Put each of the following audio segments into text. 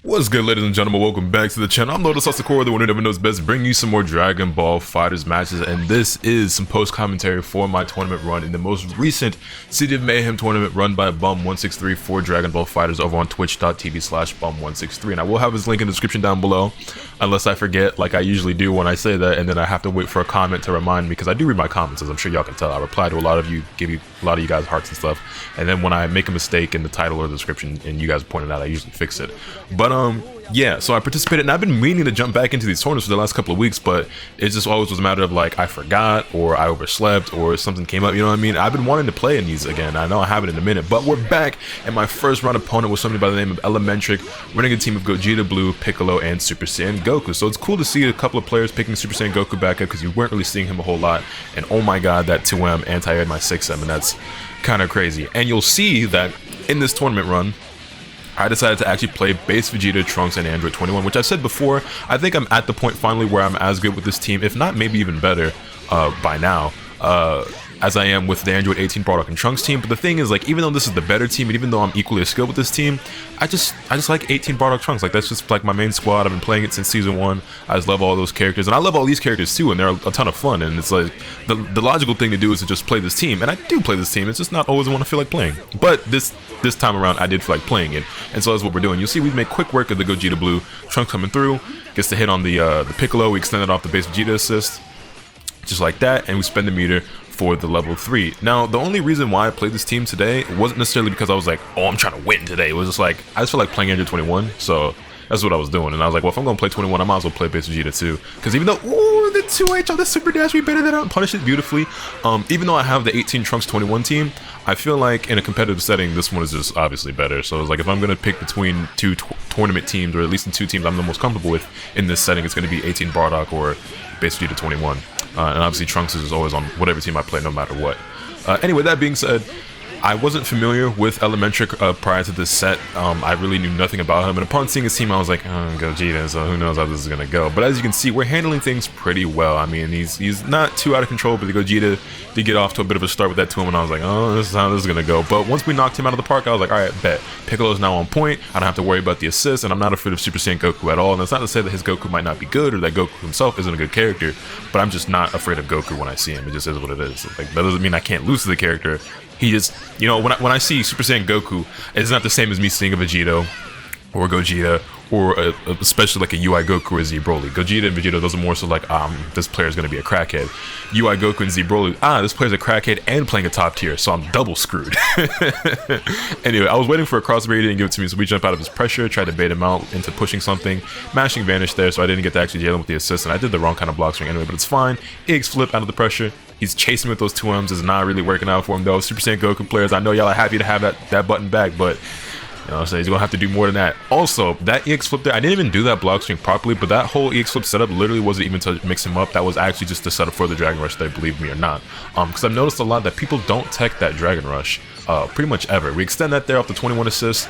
What's good, ladies and gentlemen? Welcome back to the channel. I'm LotusAsakura, the one who never knows best, bringing you some more Dragon Ball FighterZ matches, and this is some post-commentary for my tournament run in the most recent City of Mayhem tournament run by Bum163 for Dragon Ball FighterZ over on twitch.tv/Bum163, and I will have his link in the description down below, unless I forget, like I usually do when I say that, and then I have to wait for a comment to remind me, because I do read my comments, as I'm sure y'all can tell. I reply to a lot of you, give you a lot of you guys hearts and stuff, and then when I make a mistake in the title or the description, and you guys point it out, I usually fix it. But yeah, so I participated, and I've been meaning to jump back into these tournaments for the last couple of weeks, but it just always was a matter of like I forgot or I overslept or something came up, you know what I mean? I've been wanting to play in these again. I know I haven't in a minute, but we're back, and my first round opponent was somebody by the name of Elementric, running a team of Gogeta Blue, Piccolo, and Super Saiyan Goku. So it's cool to see a couple of players picking Super Saiyan Goku back up because you weren't really seeing him a whole lot, and oh my god, that 2M anti-aired my 6M, and that's kind of crazy. And you'll see that in this tournament run, I decided to actually play Base Vegeta, Trunks, and Android 21, which I've said before. I think I'm at the point finally where I'm as good with this team, if not maybe even better by now, as I am with the Android 18 Bardock and Trunks team. But the thing is, like, even though this is the better team, and even though I'm equally as skilled with this team, I just like 18 Bardock Trunks. Like, that's just like my main squad. I've been playing it since season 1. I just love all those characters, and I love all these characters too, and they're a ton of fun. And it's like the logical thing to do is to just play this team, and I do play this team. It's just not always the one I feel like playing. But this time around, I did feel like playing it, and so that's what we're doing. You'll see we make quick work of the Gogeta Blue. Trunks coming through, gets the hit on the Piccolo. We extended off the Base Vegeta assist, just like that, and we spend the meter for the level 3. Now, the only reason why I played this team today wasn't necessarily because I was like, oh, I'm trying to win today. It was just like, I just feel like playing Android 21, so that's what I was doing. And I was like, well, if I'm going to play 21, I might as well play Base Vegeta too. Because even though, ooh, the 2H on the Super Dash, we baited that out and punished it beautifully. Even though I have the 18 Trunks 21 team, I feel like in a competitive setting, this one is just obviously better. So it's like, if I'm going to pick between two tournament teams, or at least in two teams I'm the most comfortable with in this setting, it's going to be 18 Bardock or Base Vegeta 21. And obviously Trunks is always on whatever team I play, no matter what. Anyway, that being said, I wasn't familiar with Elementric prior to this set. I really knew nothing about him, and upon seeing his team, I was like, oh, Gogeta, so who knows how this is gonna go. But as you can see, we're handling things pretty well. I mean, he's not too out of control, but the Gogeta did get off to a bit of a start with that 2M, and I was like, oh, this is how this is gonna go. But once we knocked him out of the park, I was like, all right, bet. Piccolo's now on point. I don't have to worry about the assist, and I'm not afraid of Super Saiyan Goku at all. And that's not to say that his Goku might not be good, or that Goku himself isn't a good character, but I'm just not afraid of Goku when I see him. It just is what it is. Like, that doesn't mean I can't lose to the character. He just, you know, when I see Super Saiyan Goku, it's not the same as me seeing a Vegeta or Gogeta, or especially like a UI Goku or Z Broly. Gogeta and Vegeta, those are more so like, this player is going to be a crackhead. UI Goku and Z Broly, this player's a crackhead and playing a top tier, so I'm double screwed. Anyway, I was waiting for a crossbreed, he didn't give it to me, so we jumped out of his pressure, tried to bait him out into pushing something. Mashing vanished there, so I didn't get to actually deal with the assist, and I did the wrong kind of block string anyway, but it's fine. EX flip out of the pressure. He's chasing with those 2Ms. It's not really working out for him though. Super Saiyan Goku players, I know y'all are happy to have that button back, but you know what I'm saying, he's gonna have to do more than that. Also, that EX flip there, I didn't even do that block string properly, but that whole EX flip setup literally wasn't even to mix him up. That was actually just the setup for the Dragon Rush, believe me or not. Because I've noticed a lot that people don't tech that Dragon Rush pretty much ever. We extend that there off the 21 assist.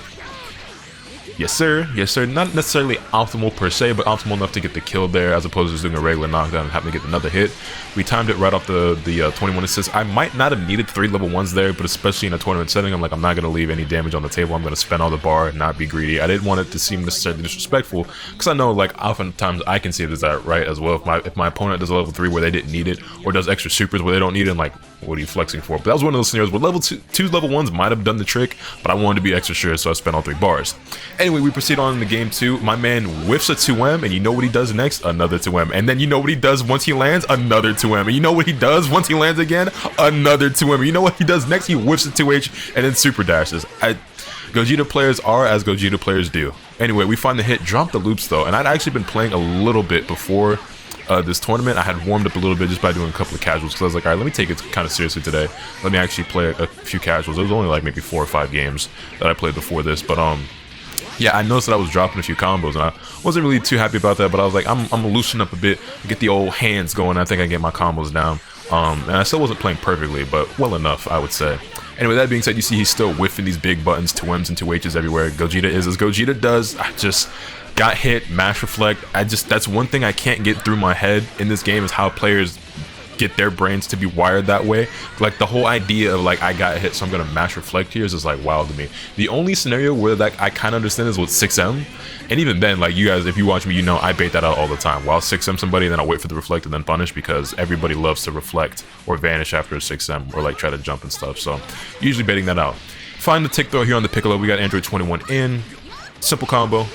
Yes sir, yes sir. Not necessarily optimal per se, but optimal enough to get the kill there, as opposed to just doing a regular knockdown and having to get another hit. We timed it right off the 21 assist. I might not have needed 3 level 1s there, but especially in a tournament setting, I'm like, I'm not going to leave any damage on the table. I'm going to spend all the bar and not be greedy. I didn't want it to seem necessarily disrespectful, because I know, like, oftentimes I can see this right as well. If my opponent does a level 3 where they didn't need it, or does extra supers where they don't need it, I'm like, what are you flexing for? But that was one of those scenarios where level 2's level 1s might have done the trick, but I wanted to be extra sure, so I spent all 3 bars. Anyway, we proceed on into game 2. My man whiffs a 2M, and you know what he does next? Another 2M. And then you know what he does once he lands? Another 2M. And you know what he does once he lands again? Another 2M. And you know what he does next? He whiffs a 2H and then super dashes. Gogeta players are as Gogeta players do. Anyway, we find the hit, drop the loops though, and I'd actually been playing a little bit before this tournament. I had warmed up a little bit just by doing a couple of casuals, because I was like, all right, let me take it kind of seriously today. Let me actually play a few casuals. It was only like maybe 4 or 5 games that I played before this, but yeah, I noticed that I was dropping a few combos, and I wasn't really too happy about that, but I was like, I'm gonna loosen up a bit, get the old hands going. I think I get my combos down. And I still wasn't playing perfectly, but well enough, I would say. Anyway, that being said, you see he's still whiffing these big buttons, 2Ms and 2Hs everywhere. Gogeta is as Gogeta does. I just got hit, mash reflect. That's one thing I can't get through my head in this game, is how players get their brains to be wired that way. Like the whole idea of like I got hit so I'm gonna mash reflect here is just like wild to me. The only scenario where like I kind of understand is with 6M, and even then, like you guys, if you watch me, you know I bait that out all the time. While 6M somebody, then I'll wait for the reflect and then punish, because everybody loves to reflect or vanish after a 6M or like try to jump and stuff. So usually baiting that out. Find the tick throw here on the Piccolo. We got Android 21 in. Simple combo.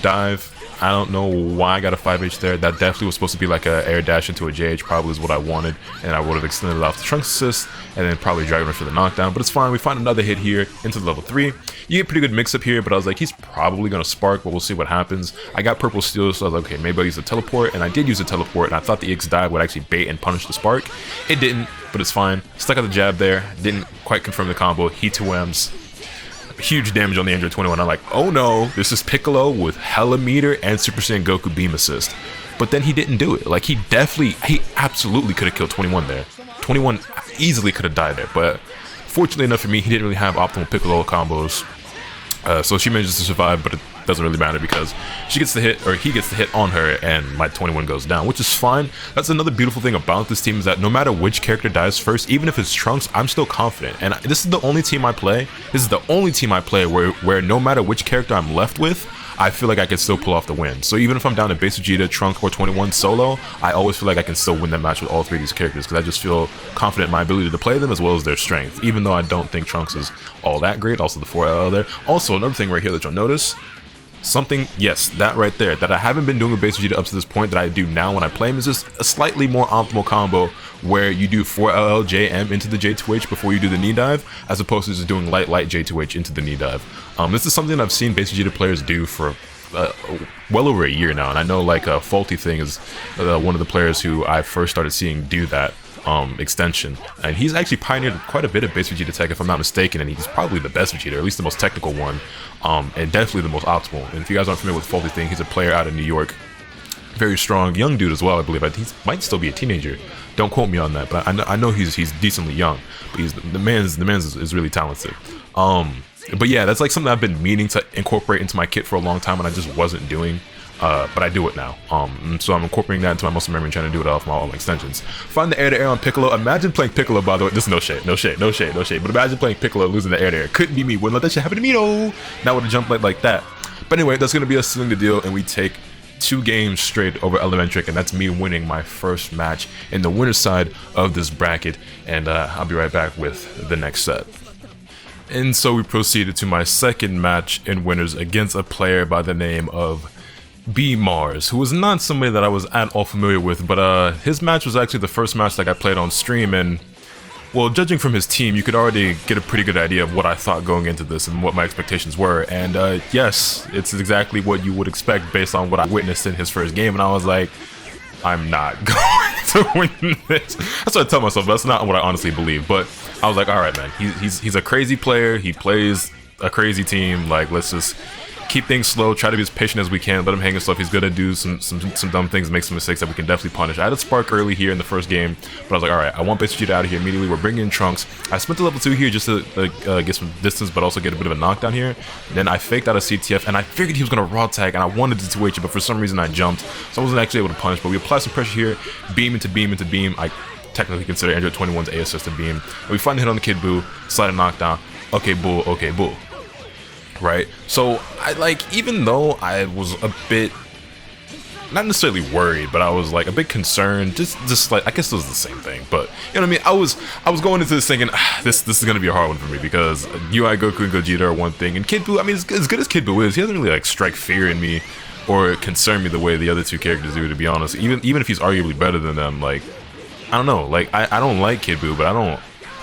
Dive. I don't know why I got a 5H there. That definitely was supposed to be like a air dash into a JH, probably is what I wanted, and I would have extended it off the Trunks assist and then probably Dragon Rush for the knockdown, but it's fine. We find another hit here into the level 3. You get pretty good mix up here, but I was like, he's probably going to spark, but we'll see what happens. I got purple steel, so I was like, okay, maybe I'll use the teleport, and I did use the teleport, and I thought the X dive would actually bait and punish the spark. It didn't, but it's fine. Stuck out the jab there, didn't quite confirm the combo. He 2Ms. Huge damage on the Android 21. I'm like, oh no, this is Piccolo with hella meter and Super Saiyan Goku beam assist. But then he didn't do it. Like he absolutely could have killed 21 there. 21 easily could have died there, but fortunately enough for me, he didn't really have optimal Piccolo combos. So she manages to survive, but it doesn't really matter because she gets the hit, or he gets the hit on her, and my 21 goes down, which is fine. That's another beautiful thing about this team, is that no matter which character dies first, even if it's Trunks, I'm still confident. And this is the only team I play. This is the only team I play where no matter which character I'm left with, I feel like I can still pull off the win. So even if I'm down to Base Vegeta, Trunk, or 21 solo, I always feel like I can still win that match with all 3 of these characters, because I just feel confident in my ability to play them as well as their strength, even though I don't think Trunks is all that great. Also the 4L there. Also another thing right here that you'll notice, something, yes, that right there, that I haven't been doing with Base Vegeta up to this point that I do now when I play him, is just a slightly more optimal combo where you do 4LL JM into the J2H before you do the knee dive, as opposed to just doing light J2H into the knee dive. This is something I've seen Base Vegeta players do for well over a year now, and I know like Faulty Thing is one of the players who I first started seeing do that extension, and he's actually pioneered quite a bit of Base Vegeta tech if I'm not mistaken, and he's probably the best Vegeta, or at least the most technical one, and definitely the most optimal. And if you guys aren't familiar with Faulty Thing, he's a player out of New York, very strong, young dude as well, I believe. He might still be a teenager, don't quote me on that, but I know he's decently young, but the man's is really talented. But yeah, that's like something I've been meaning to incorporate into my kit for a long time, and I just wasn't doing. But I do it now. So I'm incorporating that into my muscle memory and trying to do it off my own extensions. Find the air-to-air on Piccolo. Imagine playing Piccolo, by the way. This is no shade. But imagine playing Piccolo losing the air-to-air. Couldn't be me. Wouldn't let that shit happen to me, though. Not with a jump like that. But anyway, that's going to be us sealing the deal, and we take 2 games straight over Elementric, and that's me winning my first match in the winner's side of this bracket. And I'll be right back with the next set. And so we proceeded to my second match in winners against a player by the name of B Mars, who was not somebody that I was at all familiar with, but his match was actually the first match that I played on stream, and well, judging from his team, you could already get a pretty good idea of what I thought going into this and what my expectations were. And yes, it's exactly what you would expect based on what I witnessed in his first game, and I was like, I'm not going to win this. That's what I tell myself, but that's not what I honestly believe. But I was like, all right, man, he's a crazy player. He plays a crazy team. Like, let's just keep things slow, try to be as patient as we can, let him hang himself. He's gonna do some dumb things, make some mistakes that we can definitely punish. I had a spark early here in the first game, but I was like, alright, I want Base Vegeta out of here immediately. We're bringing in Trunks. I spent the level 2 here just to get some distance, but also get a bit of a knockdown here. Then I faked out a CTF, and I figured he was gonna raw tag, and I wanted to 2H it, but for some reason I jumped, so I wasn't actually able to punish. But we apply some pressure here, beam into beam into beam. I technically consider Android 21's A assist a beam. And we find the hit on the Kid Buu, slide a knockdown. Okay, bull. Right, so I like, even though I was a bit, not necessarily worried, but I was like a bit concerned, just like, I guess it was the same thing, but you know what I mean, I was going into this thinking, this is gonna be a hard one for me, because UI Goku and Gogeta are one thing, and Kid Buu, I mean, as good as Kid Buu is, he doesn't really like strike fear in me or concern me the way the other 2 characters do, to be honest. Even if he's arguably better than them, like, I don't know, like I don't like Kid Buu, but I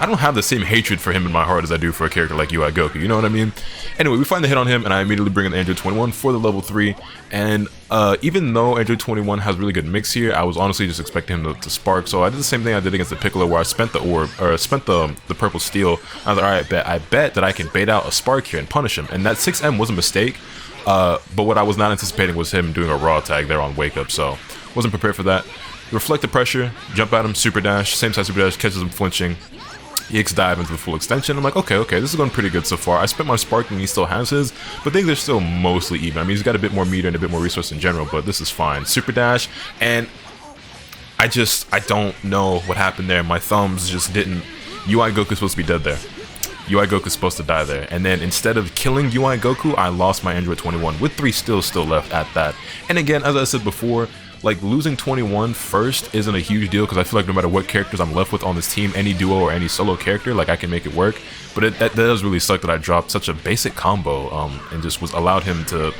don't have the same hatred for him in my heart as I do for a character like UI Goku, you know what I mean? Anyway, we find the hit on him, and I immediately bring in the Android 21 for the level 3, and even though Android 21 has really good mix here, I was honestly just expecting him to spark, so I did the same thing I did against the Piccolo, where I spent the orb, or spent the purple steel. I was like, alright, I bet that I can bait out a spark here and punish him, and that 6M was a mistake, but what I was not anticipating was him doing a raw tag there on wake up, so wasn't prepared for that. Reflect the pressure, jump at him, super dash, same side super dash, catches him flinching. EX dive into the full extension. I'm like, okay, this is going pretty good so far. I spent my spark and he still has his, but things are still mostly even. I mean, he's got a bit more meter and a bit more resource in general, but this is fine. Super dash, and I don't know what happened there. My thumbs just didn't. UI Goku's supposed to be dead there. UI Goku's supposed to die there. And then instead of killing UI Goku, I lost my Android 21 with 3 still left at that. And again, as I said before, like losing 21 first isn't a huge deal because I feel like no matter what characters I'm left with on this team, any duo or any solo character, like I can make it work. But that does really suck that I dropped such a basic combo and just was allowed him to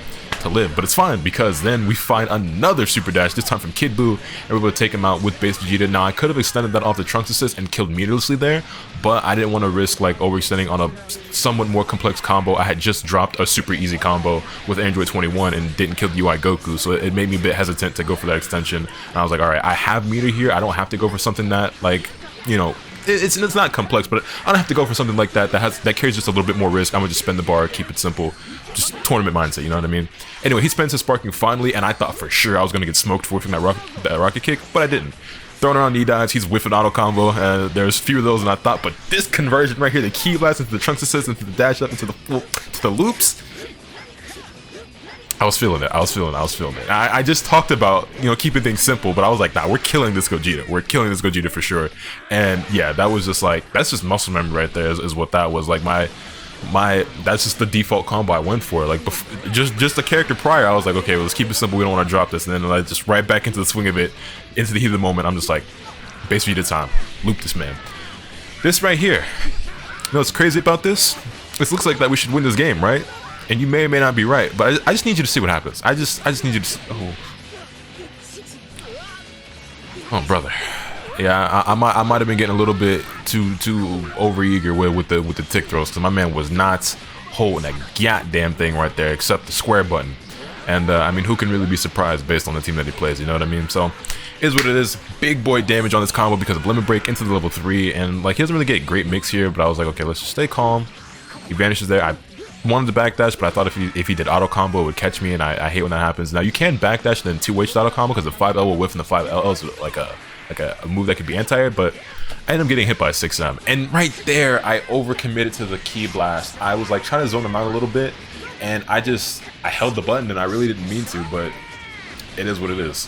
live. But it's fine because then we find another super dash, this time from Kid Buu, and we're able to take him out with Base Vegeta. Now I could have extended that off the Trunks assist and killed meaninglessly there, but I didn't want to risk like overextending on a somewhat more complex combo. I had just dropped a super easy combo with Android 21 and didn't kill the UI Goku, so it made me a bit hesitant to go for that extension. And I was like, alright, I have meter here, I don't have to go for something that, like, you know, it's not complex, but I don't have to go for something like that that carries just a little bit more risk. I'm gonna just spend the bar, keep it simple, just tournament mindset, you know what I mean? Anyway, he spends his sparking finally, and I thought for sure I was gonna get smoked for whiffing that rocket kick, but I didn't. Throwing around knee dives, he's whiffing auto combo. There's fewer of those than I thought, but this conversion right here, the key blast into the Trunks assist, into the dash up, into the loops. I was feeling it. I just talked about, you know, keeping things simple, but I was like, nah, we're killing this Gogeta. We're killing this Gogeta for sure. And yeah, that was just like, that's just muscle memory right there is what that was. Like that's just the default combo I went for. Like just the character prior, I was like, okay, well, let's keep it simple. We don't want to drop this. And then like just right back into the swing of it, into the heat of the moment. I'm just like, Base Vegeta time. Loop this man. This right here. You know what's crazy about this? This looks like that we should win this game, right? And you may or may not be right, but I just need you to see what happens. I just need you to see. Oh brother. Yeah, I might have been getting a little bit too overeager with the tick throws, because my man was not holding a goddamn thing right there except the square button. And I mean, who can really be surprised based on the team that he plays, you know what I mean? So is what it is. Big boy damage on this combo because of limit break into the level 3, and like he doesn't really get great mix here, but I was like, okay, let's just stay calm. He vanishes there. I wanted to backdash, but I thought if he did auto combo, it would catch me, and I hate when that happens. Now you can backdash and then 2H auto combo because the 5L will whiff, and the 5L is like a move that could be anti-air, but I ended up getting hit by a 6M. And right there, I overcommitted to the key blast. I was like trying to zone him out a little bit, and I held the button, and I really didn't mean to, but it is what it is.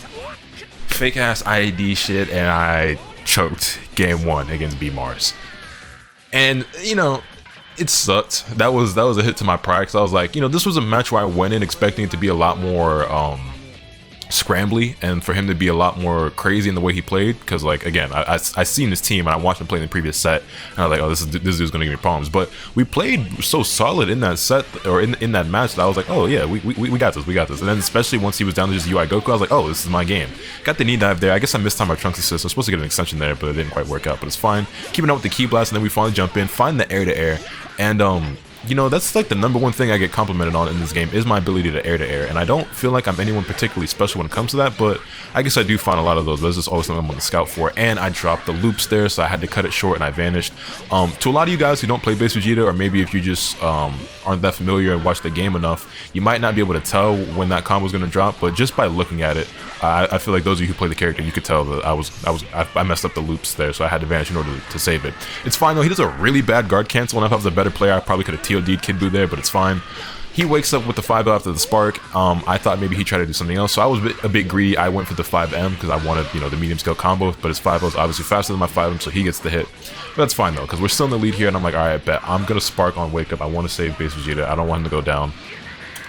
Fake ass IAD shit, and I choked game 1 against B-Mars. And you know, it sucked. That was a hit to my pride, because I was like, you know, this was a match where I went in expecting it to be a lot more scrambly, and for him to be a lot more crazy in the way he played, because like again, I seen this team and I watched him play in the previous set, and I was like, oh, this dude's gonna give me problems. But we played so solid in that set, or in that match, that I was like, oh yeah, we got this. And then especially once he was down to just UI Goku, I was like, oh, this is my game. Got the knee dive there. I guess I missed time my Trunks assist. I'm supposed to get an extension there, but it didn't quite work out, but it's fine. Keeping up with the key blast, and then we finally jump in, find the air to air, and you know, that's like the #1 thing I get complimented on in this game is my ability to air, and I don't feel like I'm anyone particularly special when it comes to that, but I guess I do find a lot of those. That's just always something I'm on the scout for, and I dropped the loops there, so I had to cut it short, and I vanished. To a lot of you guys who don't play Base Vegeta, or maybe if you just aren't that familiar and watch the game enough, you might not be able to tell when that combo is going to drop, but just by looking at it, I feel like those of you who play the character, you could tell that I messed up the loops there, so I had to vanish in order to save it. It's fine though. He does a really bad guard cancel, and if I was a better player, I probably could have TOD'd Kid Buu there, but it's fine. He wakes up with the 5L after the spark. I thought maybe he'd try to do something else, so I was a bit greedy. I went for the 5M because I wanted, you know, the medium scale combo, but his 5L is obviously faster than my 5M, so he gets the hit. But that's fine though, because we're still in the lead here, and I'm like, alright, bet I'm gonna spark on wake up. I want to save Base Vegeta. I don't want him to go down.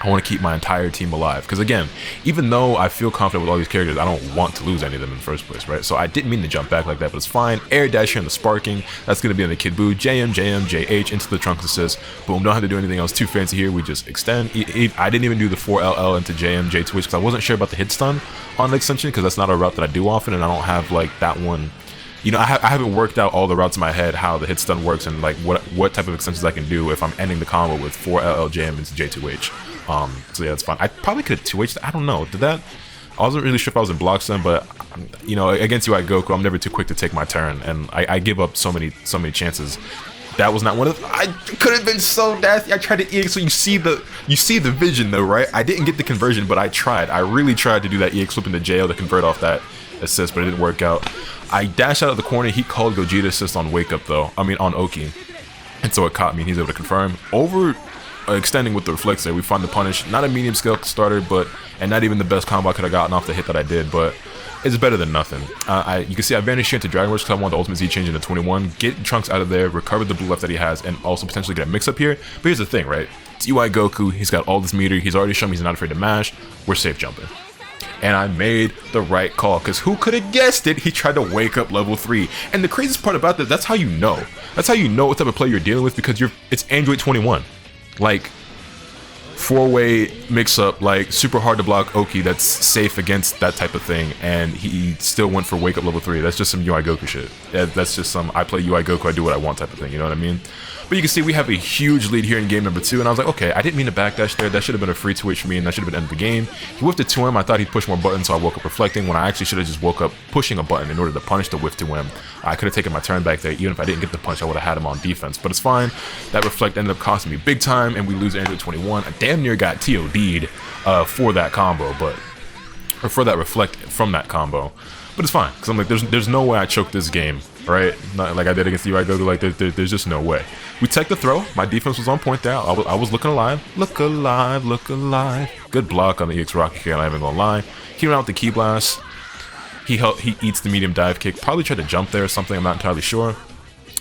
I want to keep my entire team alive, because again, even though I feel confident with all these characters, I don't want to lose any of them in the first place, right? So I didn't mean to jump back like that, but it's fine. Air dash here in the sparking, that's going to be on the Kid Buu. JM, JH into the Trunks assist. Boom, don't have to do anything else too fancy here. We just extend. I didn't even do the 4LL into JM, J2H, because I wasn't sure about the hit stun on the extension, because that's not a route that I do often, and I don't have like that one. You know, I haven't worked out all the routes in my head, how the hit stun works, and like what type of extensions I can do if I'm ending the combo with 4LL JM into J2H. So yeah, that's fine. I probably could have 2H'd. I don't know. Did that? I wasn't really sure if I was in block stun, but you know, against UI Goku, I'm never too quick to take my turn, and I give up so many chances. That was not one of. I could have been so nasty. I tried to EX, so you see the vision though, right? I didn't get the conversion, but I tried. I really tried to do that EX flip into JL to convert off that assist, but it didn't work out. I dashed out of the corner. He called Gogeta assist on wake up though. I mean on Oki, and so it caught me. He's able to confirm over extending with the reflex there, we find the punish. Not a medium scale starter, and not even the best combo I could have gotten off the hit that I did, but it's better than nothing. You can see I vanished here into Dragon Rush because I want the ultimate Z change into 21, get Trunks out of there, recover the blue left that he has, and also potentially get a mix up here. But here's the thing, right? It's UI Goku, he's got all this meter, he's already shown me he's not afraid to mash, we're safe jumping. And I made the right call, because who could have guessed it? He tried to wake up level 3. And the craziest part about that, that's how you know. That's how you know what type of player you're dealing with, because it's Android 21. Like, 4-way mix-up, like, super hard to block Oki that's safe against that type of thing, and he still went for wake up level 3. That's just some UI Goku shit. That's just some, I play UI Goku, I do what I want type of thing, you know what I mean? But you can see we have a huge lead here in game number 2, and I was like, okay, I didn't mean to backdash there. That should have been a free 2H for me, and that should have been end of the game. He whiffed it to him. I thought he'd push more buttons, so I woke up reflecting, when I actually should have just woke up pushing a button in order to punish the whiff to him. I could have taken my turn back there. Even if I didn't get the punch, I would have had him on defense. But it's fine. That reflect ended up costing me big time, and we lose Android 21. I damn near got TOD'd for that combo, or for that reflect from that combo. But it's fine, because I'm like, there's no way I choke this game, right? Not like I did against UI Goku, like there's just no way. We tech the throw, my defense was on point there, I was looking alive. Look alive, look alive. Good block on the EX Rocket Kick, I'm not even gonna lie. He went out with the Key Blast. He eats the medium dive kick, probably tried to jump there or something, I'm not entirely sure.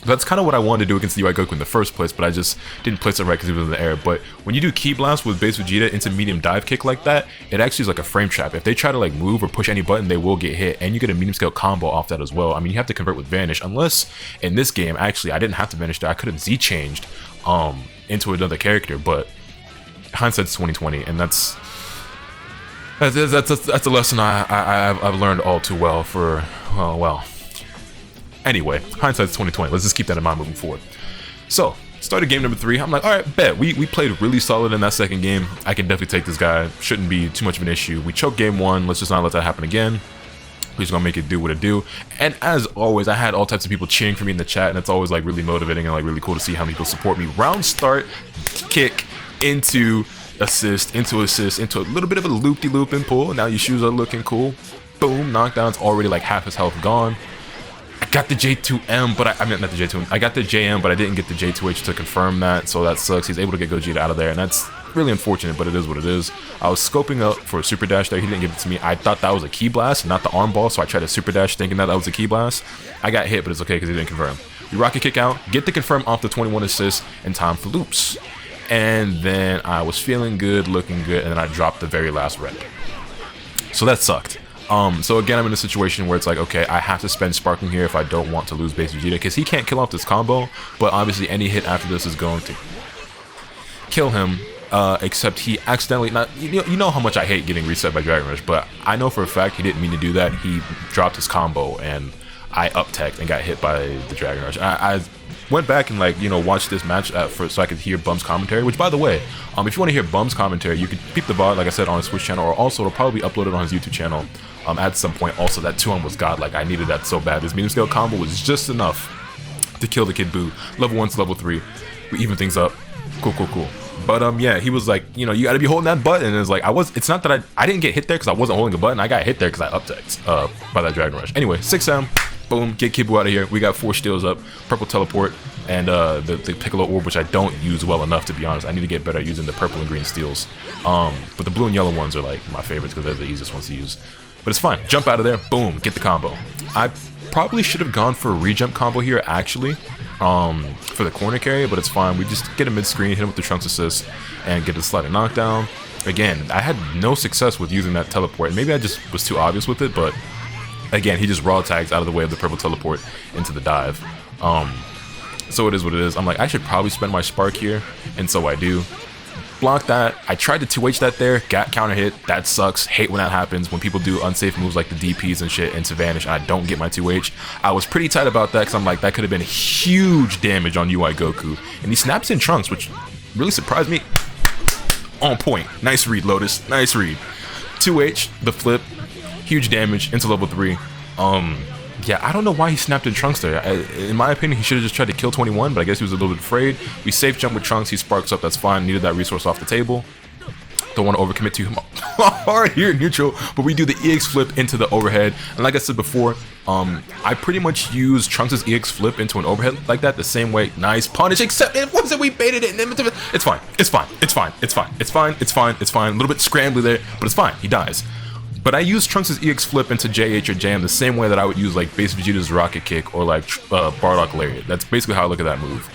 That's kind of what I wanted to do against the UI Goku in the first place, but I just didn't place it right because he was in the air. But when you do Key Blast with Base Vegeta into medium dive kick like that, it actually is like a frame trap. If they try to like move or push any button, they will get hit, and you get a medium scale combo off that as well. I mean, you have to convert with Vanish, unless in this game, actually, I didn't have to Vanish there. I could have Z changed into another character, but hindsight's 2020, and that's a lesson I've learned all too well for, well. Anyway, hindsight's 2020. Let's just keep that in mind moving forward. So, started game number 3. I'm like, all right, bet. We played really solid in that second game. I can definitely take this guy. Shouldn't be too much of an issue. We choked game 1. Let's just not let that happen again. We're just gonna make it do what it do. And as always, I had all types of people cheering for me in the chat, and it's always like really motivating and like really cool to see how many people support me. Round start, kick into assist, into a little bit of a loop-de-loop and pull. Now your shoes are looking cool. Boom, knockdown's already like half his health gone. I got the J2M, but I mean, not the J2M. I got the JM, but I didn't get the J2H to confirm that, so that sucks. He's able to get Gogeta out of there, and that's really unfortunate, but it is what it is. I was scoping up for a super dash there. He didn't give it to me. I thought that was a Key Blast, not the arm ball, so I tried to super dash thinking that was a Key Blast. I got hit, but it's okay because he didn't confirm. We rocket kick out, get the confirm off the 21 assist, and time for loops. And then I was feeling good, looking good, and then I dropped the very last red. So that sucked. So again, I'm in a situation where it's like, okay, I have to spend Sparking here if I don't want to lose Base Vegeta, because he can't kill off this combo, but obviously any hit after this is going to kill him, except he accidentally, you know how much I hate getting reset by Dragon Rush, but I know for a fact he didn't mean to do that. He dropped his combo, and I up-teched and got hit by the Dragon Rush. I went back and like, you know, watched this match so I could hear Bum's commentary, which by the way, if you want to hear Bum's commentary, you could peep the VOD, like I said, on his Twitch channel, or also it'll probably be uploaded on his YouTube channel at some point. Also, that 2-1 was god, like I needed that so bad. This medium scale combo was just enough to kill the Kid Buu. Level 1 to level 3, we even things up. Cool. But yeah, he was like, you know, you got to be holding that button, and it's like, it's not that I didn't get hit there because I wasn't holding a button. I got hit there because I up-teched by that Dragon Rush. Anyway, 6M. Boom, get Kid Buu out of here. We got 4 steals up, purple teleport, and the Piccolo orb, which I don't use well enough, to be honest. I need to get better at using the purple and green steals. But the blue and yellow ones are like my favorites because they're the easiest ones to use. But it's fine. Jump out of there, boom, get the combo. I probably should have gone for a rejump combo here, actually, for the corner carry, but it's fine. We just get a mid-screen, hit him with the Trunks assist, and get a slider knockdown. Again, I had no success with using that teleport. Maybe I just was too obvious with it, but again, he just raw tags out of the way of the purple teleport into the dive. So it is what it is. I'm like, I should probably spend my spark here, and so I do. Block that. I tried to 2H that there, got counter hit. That sucks. Hate when that happens, when people do unsafe moves like the DPs and shit into Vanish, and I don't get my 2H. I was pretty tight about that because I'm like, that could have been huge damage on UI Goku. And he snaps in Trunks, which really surprised me. On point. Nice read, Lotus. Nice read. 2H, the flip. Huge damage into level 3. Yeah, I don't know why he snapped in Trunks there. In my opinion, he should have just tried to kill 21, but I guess he was a little bit afraid. We safe jump with Trunks, he sparks up, that's fine. Needed that resource off the table. Don't want to overcommit too hard here in neutral, but we do the EX flip into the overhead. And like I said before, I pretty much use Trunks' EX flip into an overhead like that the same way. Nice punish, except it wasn't, we baited it. It's fine, it's fine, it's fine, it's fine, it's fine, it's fine, it's fine. A little bit scrambly there, but it's fine, he dies. But I use Trunks' EX flip into JH or JM the same way that I would use like Base Vegeta's rocket kick or like Bardock Lariat. That's basically how I look at that move.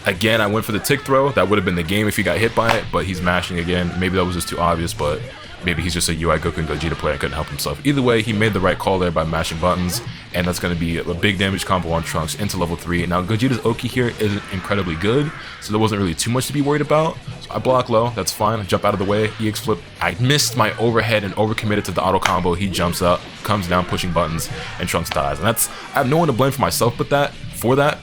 Again, I went for the tick throw. That would have been the game if he got hit by it, but he's mashing again. Maybe that was just too obvious, but maybe he's just a UI Goku and Gogeta player and couldn't help himself. Either way, he made the right call there by mashing buttons, and that's going to be a big damage combo on Trunks into level 3. Now, Gogeta's Oki here isn't incredibly good, so there wasn't really too much to be worried about. So I block low, that's fine. I jump out of the way, EX flip. I missed my overhead and overcommitted to the auto combo. He jumps up, comes down, pushing buttons, and Trunks dies. And that's, I have no one to blame for myself but that,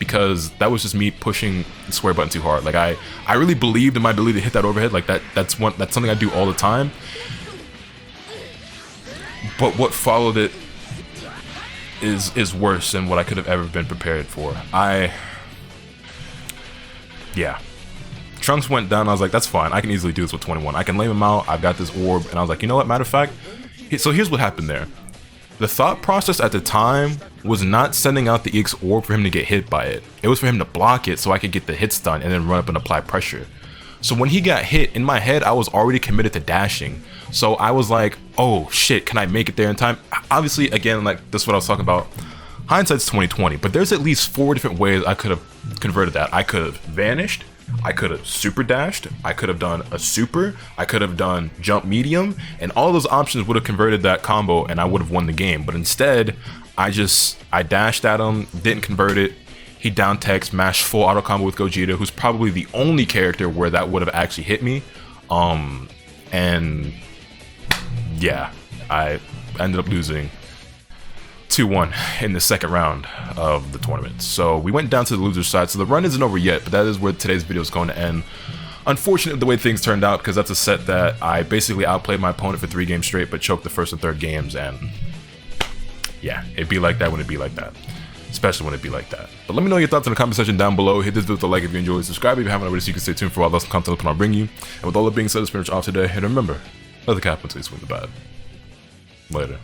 because that was just me pushing the square button too hard. Like I really believed in my ability to hit that overhead. Like that's something I do all the time. But what followed it is worse than what I could have ever been prepared for. Yeah. Trunks went down, I was like, that's fine, I can easily do this with 21. I can lay him out, I've got this orb, and I was like, you know what, matter of fact, so here's what happened there. The thought process at the time was not sending out the EX orb for him to get hit by it. It was for him to block it so I could get the hit stun and then run up and apply pressure. So when he got hit, in my head, I was already committed to dashing. So I was like, oh shit, can I make it there in time? Obviously, again, like this is what I was talking about. Hindsight's 2020, but there's at least 4 different ways I could have converted that. I could have vanished, I could have super dashed, I could have done a super, I could have done jump medium, and all those options would have converted that combo and I would have won the game. But instead, I dashed at him, didn't convert it. He down techs, mashed full auto combo with Gogeta, who's probably the only character where that would have actually hit me. And yeah, I ended up losing 2-1 in the second round of the tournament. So we went down to the loser's side. So the run isn't over yet, but that is where today's video is going to end. Unfortunate the way things turned out, because that's a set that I basically outplayed my opponent for 3 games straight, but choked the first and third games, and yeah, it'd be like that when it'd be like that. Especially when it be like that. But let me know your thoughts in the comment section down below. Hit this video with a like if you enjoyed. Subscribe if you haven't already so you can stay tuned for all else content I'll bring you. And with all that being said, it's pretty much off today. And remember, let the cap until you swing the bad. Later.